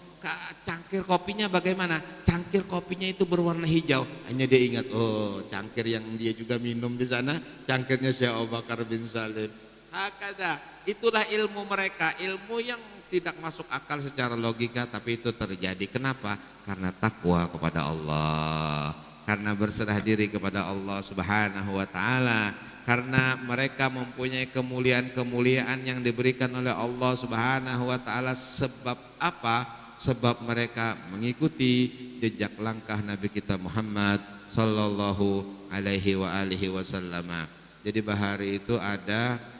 Speaker 2: cangkir kopinya bagaimana? Cangkir kopinya itu berwarna hijau. Hanya dia ingat, oh cangkir yang dia juga minum di sana, cangkirnya Syekh Abu Bakar bin Salim. Hakada, itulah ilmu mereka, ilmu yang tidak masuk akal secara logika, tapi itu terjadi. Kenapa? Karena takwa kepada Allah, karena berserah diri kepada Allah Subhanahu wa taala, karena mereka mempunyai kemuliaan-kemuliaan yang diberikan oleh Allah Subhanahu wa taala. Sebab apa? Sebab mereka mengikuti jejak langkah Nabi kita Muhammad sallallahu alaihi wa alihi wasallam. Jadi bahari itu ada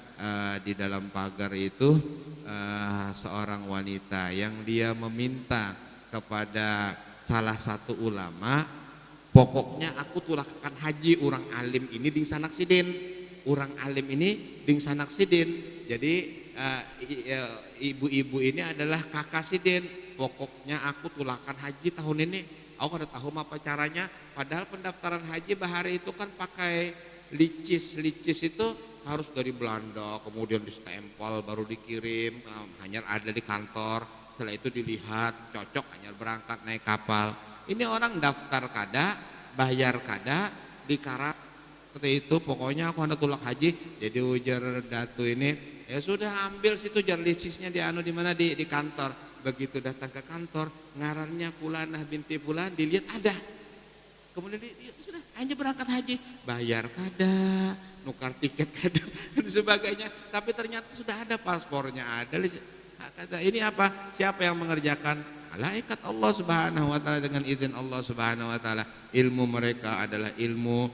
Speaker 2: di dalam pagar itu seorang wanita yang dia meminta kepada salah satu ulama, pokoknya aku tulahkan haji orang alim ini ding sanaksidin. Orang alim ini ding sanaksidin. Jadi ibu-ibu ini adalah kakak sidin. Pokoknya aku tulahkan haji tahun ini. Aku udah tahu apa caranya. Padahal pendaftaran haji bahari itu kan pakai licis itu harus dari Belanda, kemudian distempel baru dikirim, hanya ada di kantor. Setelah itu dilihat cocok, hanya berangkat naik kapal. Ini orang daftar kada, bayar kada, dikarat seperti itu. Pokoknya aku hendak tulak haji. Jadi ujar datu ini, ya sudah ambil situ jar licisnya di di kantor. Begitu datang ke kantor, ngarannya Fulanah binti Fulan, dilihat ada. Kemudian sudah hanya berangkat haji, bayar kada, nukar tiket kada dan sebagainya. Tapi ternyata sudah ada paspornya, ada. Kata ini apa? Siapa yang mengerjakan? Malaikat Allah Subhanahu wa taala dengan izin Allah Subhanahu wa taala. Ilmu mereka adalah ilmu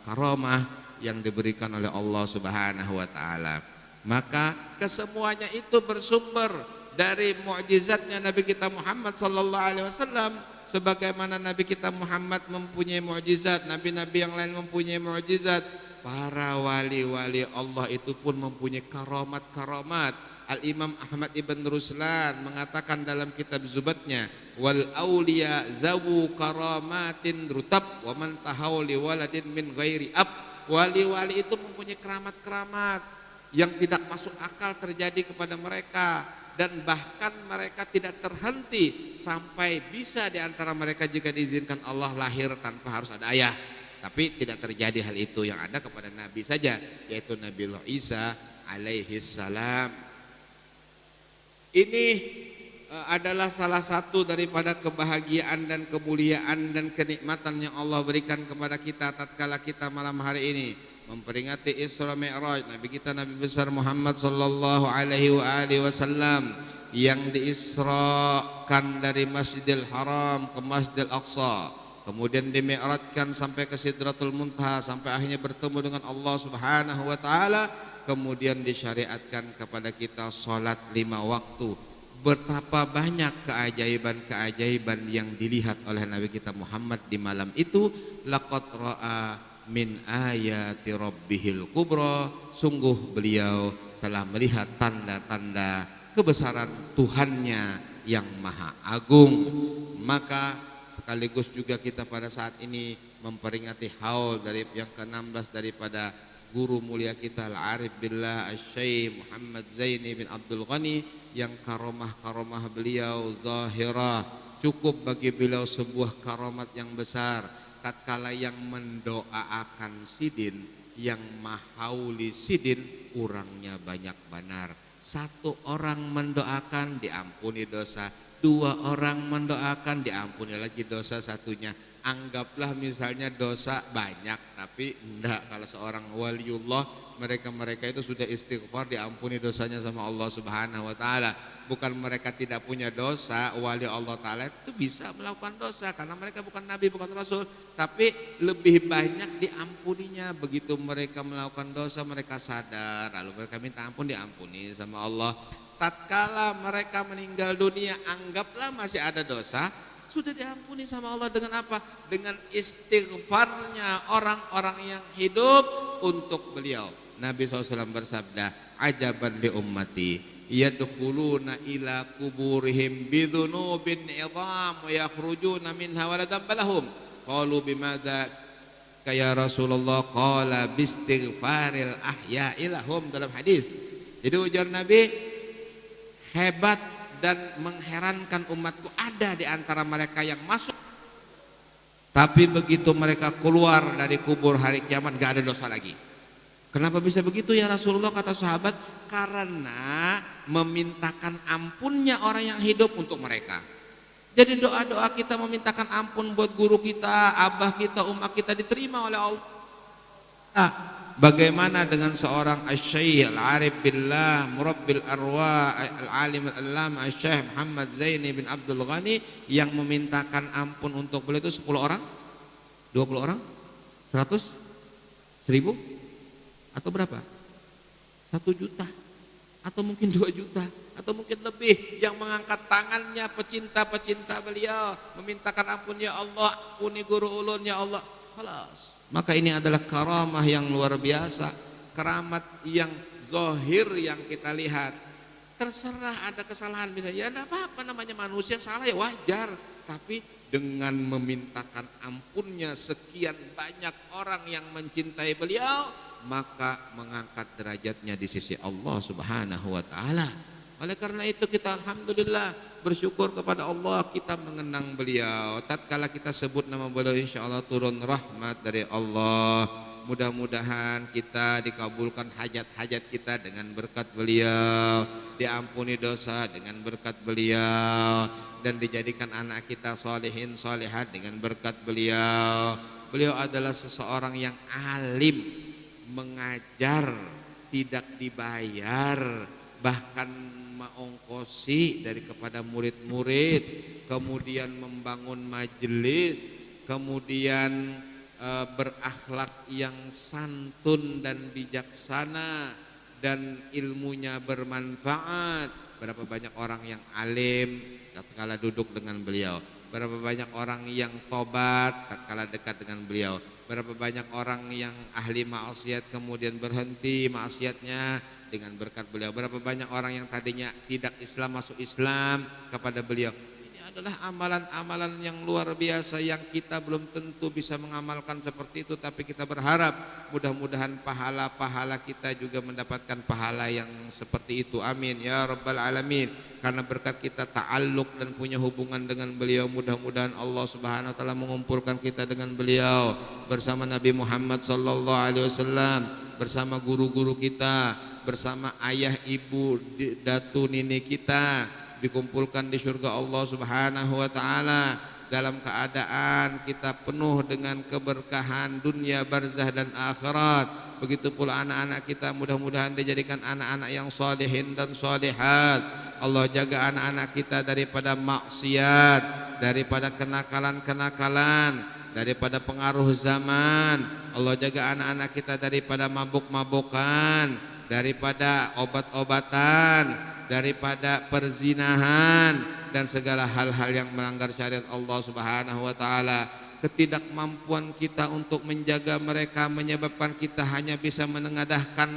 Speaker 2: karamah yang diberikan oleh Allah Subhanahu wa taala. Maka kesemuanya itu bersumber dari mukjizatnya Nabi kita Muhammad sallallahu alaihi wasallam. Sebagaimana Nabi kita Muhammad mempunyai mukjizat, nabi-nabi yang lain mempunyai mukjizat, para wali-wali Allah itu pun mempunyai karamat-karamat. Al-Imam Ahmad ibn Ruslan mengatakan dalam kitab Zubatnya, wal auliya dzawu karamatin rutab wa man tahawli waladin min ghairi ab. Wali-wali itu mempunyai keramat-keramat yang tidak masuk akal terjadi kepada mereka, dan bahkan mereka tidak terhenti sampai bisa di antara mereka jika diizinkan Allah lahir tanpa harus ada ayah. Tapi tidak terjadi hal itu, yang ada kepada Nabi saja, yaitu Nabiullah Isa alaihi salam. Ini adalah salah satu daripada kebahagiaan dan kemuliaan dan kenikmatan yang Allah berikan kepada kita tatkala kita malam hari ini memperingati Isra Mi'raj Nabi kita Nabi besar Muhammad sallallahu alaihi wasallam yang diisrakan dari Masjidil Haram ke Masjidil Aqsa, kemudian dimi'rajkan sampai ke Sidratul Muntaha, sampai akhirnya bertemu dengan Allah Subhanahu wa taala, kemudian disyariatkan kepada kita salat 5 waktu. Betapa banyak keajaiban-keajaiban yang dilihat oleh Nabi kita Muhammad di malam itu. Laqad ra'a min ayati rabbihil kubra, sungguh beliau telah melihat tanda-tanda kebesaran Tuhannya yang maha agung. Maka sekaligus juga kita pada saat ini memperingati haul dari yang ke-16 daripada guru mulia kita Al-Arif Billah Asy-Syaikh Muhammad Zaini bin Abdul Ghani, yang karomah-karomah beliau zahirah, cukup bagi beliau sebuah karomat yang besar. Tatkala yang mendoakan sidin yang mahauli sidin urangnya banyak benar. Satu orang mendoakan diampuni dosa, dua orang mendoakan diampuni lagi dosa satunya. Anggaplah misalnya dosa banyak, tapi enggak, kalau seorang waliullah mereka itu sudah istighfar diampuni dosanya sama Allah Subhanahu wa taala. Bukan mereka tidak punya dosa, wali Allah taala itu bisa melakukan dosa karena mereka bukan nabi, bukan rasul, tapi lebih banyak diampuninya. Begitu mereka melakukan dosa mereka sadar, lalu mereka minta ampun diampuni sama Allah. Tatkala mereka meninggal dunia, anggaplah masih ada dosa, sudah diampuni sama Allah dengan apa? Dengan istighfarnya orang-orang yang hidup untuk beliau. Nabi SAW bersabda, ajaban li ummati yadkhuluna ila kuburihim bidhunubin idham wa yakhrujuna minha wa la dhanba lahum. Qalu bimadza ya Rasulullah? Qala bistighfaril ahya'i lahum, dalam hadis. Jadi ujar Nabi, hebat dan mengherankan umatku, ada di antara mereka yang masuk, tapi begitu mereka keluar dari kubur hari kiamat gak ada dosa lagi. Kenapa bisa begitu ya Rasulullah? Kata sahabat, karena memintakan ampunnya orang yang hidup untuk mereka. Jadi doa-doa kita memintakan ampun buat guru kita, abah kita, umat kita diterima oleh Allah. Bagaimana dengan seorang asy-syaikh al-arif billah murabbil arwah al-alim al-allamah asy-syaikh Muhammad Zaini bin Abdul Ghani yang memintakan ampun untuk beliau itu 10 orang, 20 orang, 100, 1000 atau berapa? 1 juta atau mungkin 2 juta atau mungkin lebih yang mengangkat tangannya pecinta-pecinta beliau memintakan ampun, ya Allah ampuni guru ulun ya Allah. Khalas. Maka ini adalah karamah yang luar biasa, keramat yang zahir yang kita lihat. Terserah ada kesalahan misalnya, ya enggak apa-apa, namanya manusia salah ya wajar. Tapi dengan memintakan ampunnya sekian banyak orang yang mencintai beliau, maka mengangkat derajatnya di sisi Allah Subhanahu wa taala. Oleh karena itu kita alhamdulillah bersyukur kepada Allah, kita mengenang beliau. Tatkala kita sebut nama beliau, insyaallah turun rahmat dari Allah. Mudah-mudahan kita dikabulkan hajat-hajat kita dengan berkat beliau, diampuni dosa dengan berkat beliau, dan dijadikan anak kita sholihin sholihat dengan berkat beliau. Beliau adalah seseorang yang alim, mengajar tidak dibayar, bahkan mengongkosi dari kepada murid-murid, kemudian membangun majelis, kemudian berakhlak yang santun dan bijaksana, dan ilmunya bermanfaat. Berapa banyak orang yang alim tatkala duduk dengan beliau, berapa banyak orang yang tobat tatkala dekat dengan beliau, berapa banyak orang yang ahli maksiat kemudian berhenti maksiatnya dengan berkat beliau, berapa banyak orang yang tadinya tidak Islam masuk Islam kepada beliau. Ini adalah amalan-amalan yang luar biasa yang kita belum tentu bisa mengamalkan seperti itu, tapi kita berharap mudah-mudahan pahala-pahala kita juga mendapatkan pahala yang seperti itu. Amin ya rabbal alamin. Karena berkat kita ta'alluq dan punya hubungan dengan beliau, mudah-mudahan Allah Subhanahu wa taala mengumpulkan kita dengan beliau bersama Nabi Muhammad sallallahu alaihi wasallam, bersama guru-guru kita, bersama ayah ibu datu nini kita, dikumpulkan di surga Allah Subhanahu wa taala dalam keadaan kita penuh dengan keberkahan dunia barzah dan akhirat. Begitu pula anak-anak kita, mudah-mudahan dijadikan anak-anak yang salihin dan salihat. Allah jaga anak-anak kita daripada maksiat, daripada kenakalan-kenakalan, daripada pengaruh zaman. Allah jaga anak-anak kita daripada mabuk-mabukan, daripada obat-obatan, daripada perzinahan dan segala hal-hal yang melanggar syariat Allah Subhanahu wa taala. Ketidakmampuan kita untuk menjaga mereka menyebabkan kita hanya bisa menengadahkan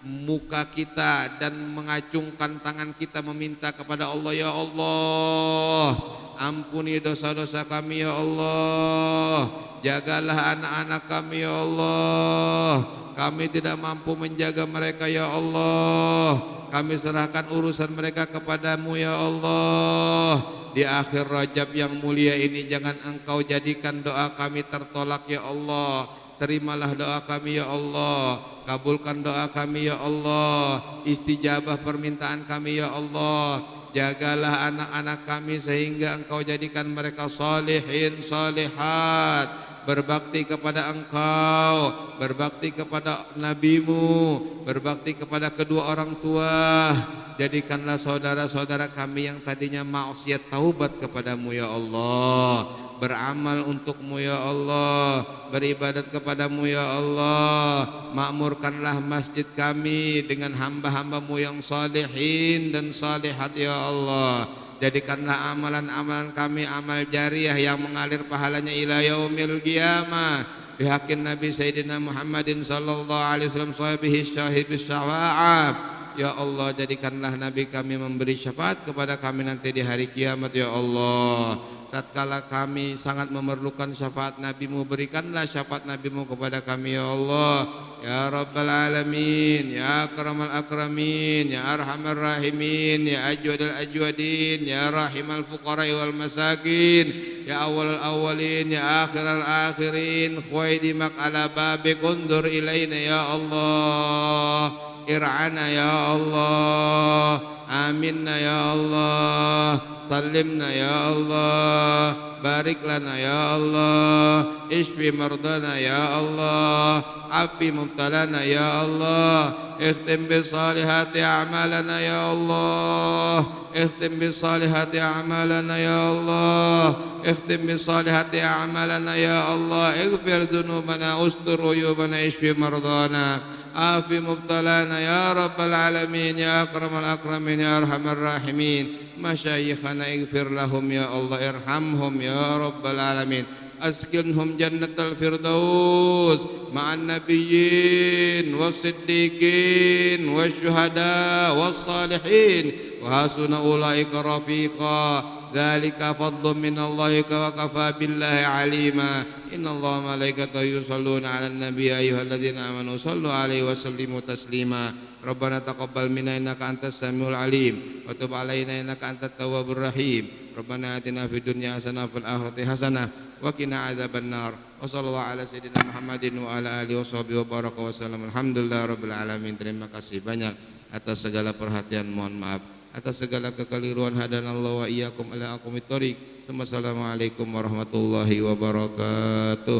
Speaker 2: muka kita dan mengacungkan tangan kita meminta kepada Allah, ya Allah ampuni dosa-dosa kami ya Allah, jagalah anak-anak kami ya Allah, kami tidak mampu menjaga mereka ya Allah, kami serahkan urusan mereka kepadamu ya Allah. Di akhir Rajab yang mulia ini jangan engkau jadikan doa kami tertolak ya Allah. terimalah doa kami ya Allah, kabulkan doa kami ya Allah, istijabah permintaan kami ya Allah. Jagalah anak-anak kami sehingga Engkau jadikan mereka salihin salihat, berbakti kepada Engkau, berbakti kepada Nabi-Mu, berbakti kepada kedua orang tua. Jadikanlah saudara-saudara kami yang tadinya maksiat taubat kepadamu ya Allah, beramal untukmu ya Allah, beribadat kepadamu ya Allah. Makmurkanlah masjid kami dengan hamba-hambamu yang salihin dan salihat ya Allah. Jadikanlah amalan-amalan kami amal jariah yang mengalir pahalanya ila yaumil qiyamah bihaqqin Nabi Sayyidina Muhammadin sallallahu alaihi wasallam sahibihi syahidus syafa'ah. Ya Allah, jadikanlah Nabi kami memberi syafaat kepada kami nanti di hari kiamat ya Allah. Tatkala kami sangat memerlukan syafaat Nabi-Mu, berikanlah syafaat Nabi-Mu kepada kami ya Allah. Ya Rabbal Alamin, Ya Akramal Akramin, Ya Arhamar Rahimin, Ya Ajwadal Ajwadin, Ya Rahimal Fuqara wal Masakin, Ya Awwalal Awwalin, Ya Akhiral Akhirin, Khwaidimak ala babik undur ilayna ya Allah. Ir'ana ya Allah, aminna ya Allah, sallimna ya Allah, barik lana ya Allah, ishfi mardana ya Allah, afi mubtalana ya Allah, ikhtim bisalihati a'malana ya Allah, ikhtim bisalihati a'malana ya Allah, ikhtim bisalihati a'malana ya Allah, ighfir dhunubana, ustur uyubana, ishfi mardana, afi mubtalana ya Rabbal Alamin, Ya Akramal Akramin, Ya Arhamar Rahimin. Masyayikhana ighfir lahum ya Allah, irhamhum ya Rabbal Alamin. Askinhum jannatal firdaus ma'an nabiyyin was-siddiqin wasyuhada was-salihin wa hasuna ulaika rafiqa. Dzalika fadlun minallahi wa kafa billahi alima. Innallaha wa malaikatahu yusholluna 'alan nabi ayyuhalladzina amanu shallu 'alaihi wa sallimu taslima. Rabbana taqabbal minna innaka antas samiul alim wa tub 'alaina innaka antat tawwabur rahim. Rabbana atina fid dunya hasanah wa fil akhirati hasanah wa qina adzabannar. Wa sallallahu ala sayyidina Muhammadin wa ala alihi washabihi wa baraka wa sallam. Alhamdulillahirabbil alamin. Terima kasih banyak atas segala perhatian, mohon maaf atas segala kekeliruan. Hadanallahu wa iyyakum ila aqwamit thoriq. Wassalamualaikum warahmatullahi wabarakatuh.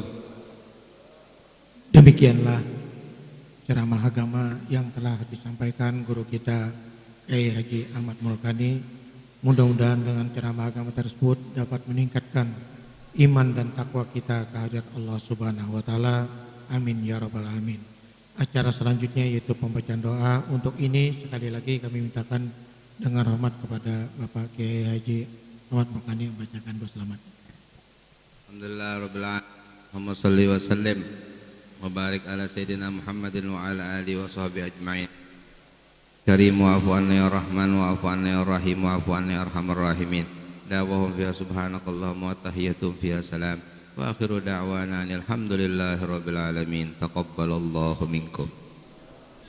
Speaker 3: Demikianlah ceramah agama yang telah disampaikan guru kita Kiai Haji Ahmad Mulkani. Mudah-mudahan dengan ceramah agama tersebut dapat meningkatkan iman dan takwa kita kehadirat Allah Subhanahu wa taala. Amin ya rabbal alamin. Acara selanjutnya yaitu pembacaan doa. Untuk ini sekali lagi kami mintakan dengan hormat kepada Bapak Kiai Haji Ahmad Mulkani membacakan doa selamat.
Speaker 1: Alhamdulillah rabbil alamin. Allahumma shalli wa sallim wa barik ala sayyidina Muhammadin wa ala alihi wa sahbihi ajmain. Karim wa'fu anna ya rahman wa'fu anna ya rahim wa'fu anna ya arhamar rahimin. Da'wahum fiha subhanakallahumma wa tahiyyatuhum fiha salam. Wa akhiru da'wana alhamdulillahi rabbil alamin. Taqabbalallahu minkum.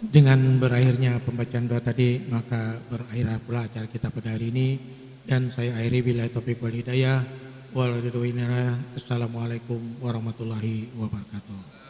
Speaker 3: Dengan berakhirnya pembacaan doa tadi, maka berakhir pula acara kita pada hari ini. Dan saya akhiri billahi taufiq wal hidayah. Assalamualaikum warahmatullahi wabarakatuh.